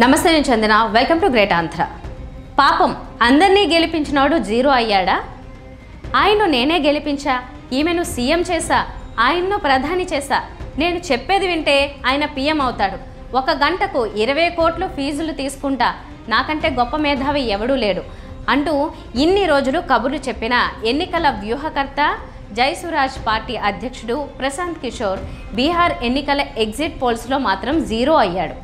నమస్తే నేను చందన welcome to great Andhra. పాపం అందరినీ గెలిపించినోడు జీరో అయ్యాడా? ఆయన్ను నేనే గెలిపించా, ఈమెను సీఎం చేశా, ఆయన్ను ప్రధాని చేశా, నేను చెప్పేది వింటే ఆయన పీఎం అవుతాడు, 1 గంటకు 20 కోట్లు ఫీజులు తీసుకుంటా, నాకంటే గొప్ప మేధావి ఎవడూ లేడు అంటూ ఇన్ని రోజులు కబుర్లు చెప్పిన ఎన్నికల వ్యూహకర్త జయసురాజ్ పార్టీ అధ్యక్షుడు ప్రశాంత్ కిషోర్ బీహార్ ఎన్నికల ఎగ్జిట్ పోల్స్లో మాత్రం జీరో అయ్యాడు.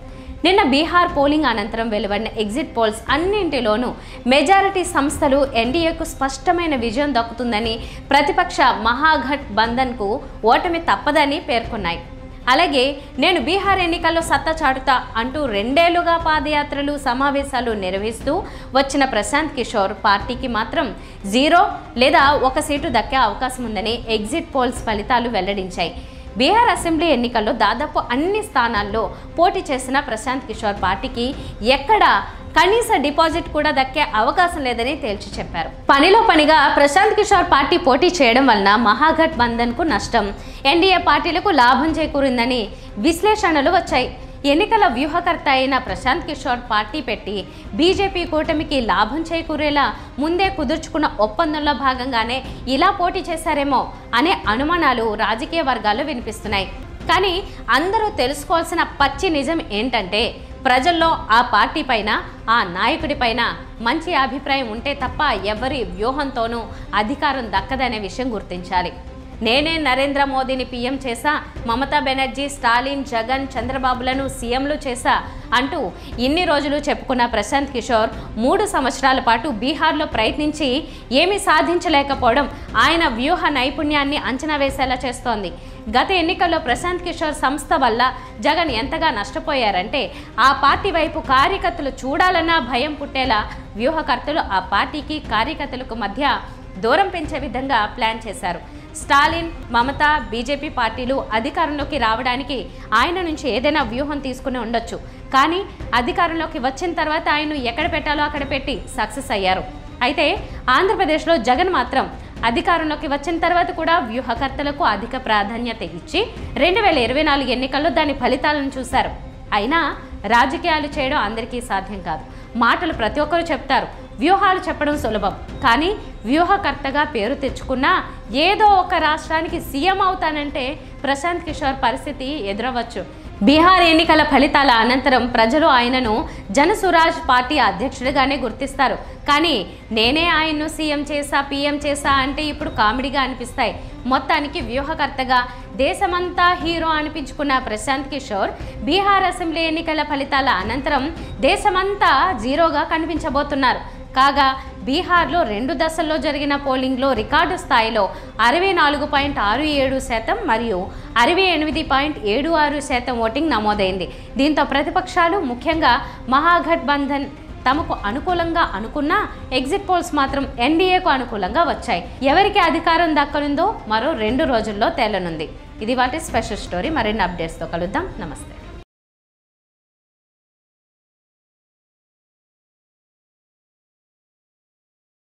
నిన్న బీహార్ పోలింగ్ అనంతరం వెలువడిన ఎగ్జిట్ పోల్స్ అన్నింటిలోనూ మెజారిటీ సంస్థలు ఎన్డీఏకు స్పష్టమైన విజయం దక్కుతుందని, ప్రతిపక్ష మహాఘట్ బంధన్కు ఓటమి తప్పదని పేర్కొన్నాయి. అలాగే నేను బీహార్ ఎన్నికల్లో సత్తా చాటుతా అంటూ 2 ఏళ్లుగా పాదయాత్రలు సమావేశాలు నిర్వహిస్తూ వచ్చిన ప్రశాంత్ కిషోర్ పార్టీకి మాత్రం 0 లేదా 1 సీటు దక్కే అవకాశం ఉందని ఎగ్జిట్ పోల్స్ ఫలితాలు వెల్లడించాయి. బీహార్ అసెంబ్లీ ఎన్నికల్లో దాదాపు అన్ని స్థానాల్లో పోటీ చేసిన ప్రశాంత్ కిషోర్ పార్టీకి ఎక్కడ కనీస డిపాజిట్ కూడా దక్కే అవకాశం లేదని తేల్చి చెప్పారు. పనిలో పనిగా ప్రశాంత్ కిషోర్ పార్టీ పోటీ చేయడం వలన మహాఘట్ బంధన్కు నష్టం, ఎన్డీఏ పార్టీలకు లాభం చేకూరిందని విశ్లేషణలు వచ్చాయి. ఎన్నికల వ్యూహకర్త అయిన ప్రశాంత్ కిషోర్ పార్టీ పెట్టి బీజేపీ కూటమికి లాభం చేకూరేలా ముందే కుదుర్చుకున్న ఒప్పందంలో భాగంగానే ఇలా పోటీ చేశారేమో అనే అనుమానాలు రాజకీయ వర్గాల్లో వినిపిస్తున్నాయి. కానీ అందరూ తెలుసుకోవాల్సిన పచ్చి నిజం ఏంటంటే, ప్రజల్లో ఆ పార్టీ పైన, ఆ నాయకుడి పైన మంచి అభిప్రాయం ఉంటే తప్ప ఎవరి వ్యూహంతోనూ అధికారం దక్కదనే విషయం గుర్తించాలి. నేనే నరేంద్ర మోదీని పీఎం చేశా, మమతా బెనర్జీ, స్టాలిన్, జగన్, చంద్రబాబులను సీఎంలు చేశా అంటూ ఇన్ని రోజులు చెప్పుకున్న ప్రశాంత్ కిషోర్ 3 సంవత్సరాల పాటు బీహార్లో ప్రయత్నించి ఏమీ సాధించలేకపోవడం ఆయన వ్యూహ నైపుణ్యాన్ని అంచనా వేసేలా చేస్తోంది. గత ఎన్నికల్లో ప్రశాంత్ కిషోర్ సంస్థ వల్ల జగన్ ఎంతగా నష్టపోయారంటే, ఆ పార్టీ వైపు కార్యకర్తలు చూడాలన్నా భయం పుట్టేలా వ్యూహకర్తలు ఆ పార్టీకి కార్యకర్తలకు మధ్య దూరం పెంచే విధంగా ప్లాన్ చేశారు. స్టాలిన్, మమత, బీజేపీ పార్టీలు అధికారంలోకి రావడానికి ఆయన నుంచి ఏదైనా వ్యూహం తీసుకుని ఉండొచ్చు. కానీ అధికారంలోకి వచ్చిన తర్వాత ఆయన్ను ఎక్కడ పెట్టాలో అక్కడ పెట్టి సక్సెస్ అయ్యారు. అయితే ఆంధ్రప్రదేశ్లో జగన్ మాత్రం అధికారంలోకి వచ్చిన తర్వాత కూడా వ్యూహకర్తలకు అధిక ప్రాధాన్యత ఇచ్చి 2024 ఎన్నికల్లో దాని ఫలితాలను చూశారు. అయినా రాజకీయాలు చేయడం అందరికీ సాధ్యం కాదు. మాటలు ప్రతి ఒక్కరూ చెప్తారు, వ్యూహాలు చెప్పడం సులభం. కానీ వ్యూహకర్తగా పేరు తెచ్చుకున్నా ఏదో ఒక రాష్ట్రానికి సీఎం అవుతానంటే ప్రశాంత్ కిషోర్ పరిస్థితి ఎదురవచ్చు. బీహార్ ఎన్నికల ఫలితాల అనంతరం ప్రజలు ఆయనను జనసురాజ్ పార్టీ అధ్యక్షుడిగానే గుర్తిస్తారు. కానీ నేనే ఆయన్ను సీఎం చేశా, పీఎం చేశా అంటే ఇప్పుడు కామెడీగా అనిపిస్తాయి. మొత్తానికి వ్యూహకర్తగా దేశమంతా హీరో అనిపించుకున్న ప్రశాంత్ కిషోర్ బీహార్ అసెంబ్లీ ఎన్నికల ఫలితాల అనంతరం దేశమంతా జీరోగా కనిపించబోతున్నారు. కాగా బీహార్లో 2 దశల్లో జరిగిన పోలింగ్లో రికార్డు స్థాయిలో 64.67% మరియు 68.76% ఓటింగ్ నమోదైంది. దీంతో ప్రతిపక్షాలు, ముఖ్యంగా మహాఘట్ బంధన్ తమకు అనుకూలంగా అనుకున్న ఎగ్జిట్ పోల్స్ మాత్రం ఎన్డీఏకు అనుకూలంగా వచ్చాయి. ఎవరికి అధికారం దక్కనుందో మరో 2 రోజుల్లో తేలనుంది. ఇది వాటి స్పెషల్ స్టోరీ. మరిన్ని అప్డేట్స్తో కలుద్దాం. నమస్తే.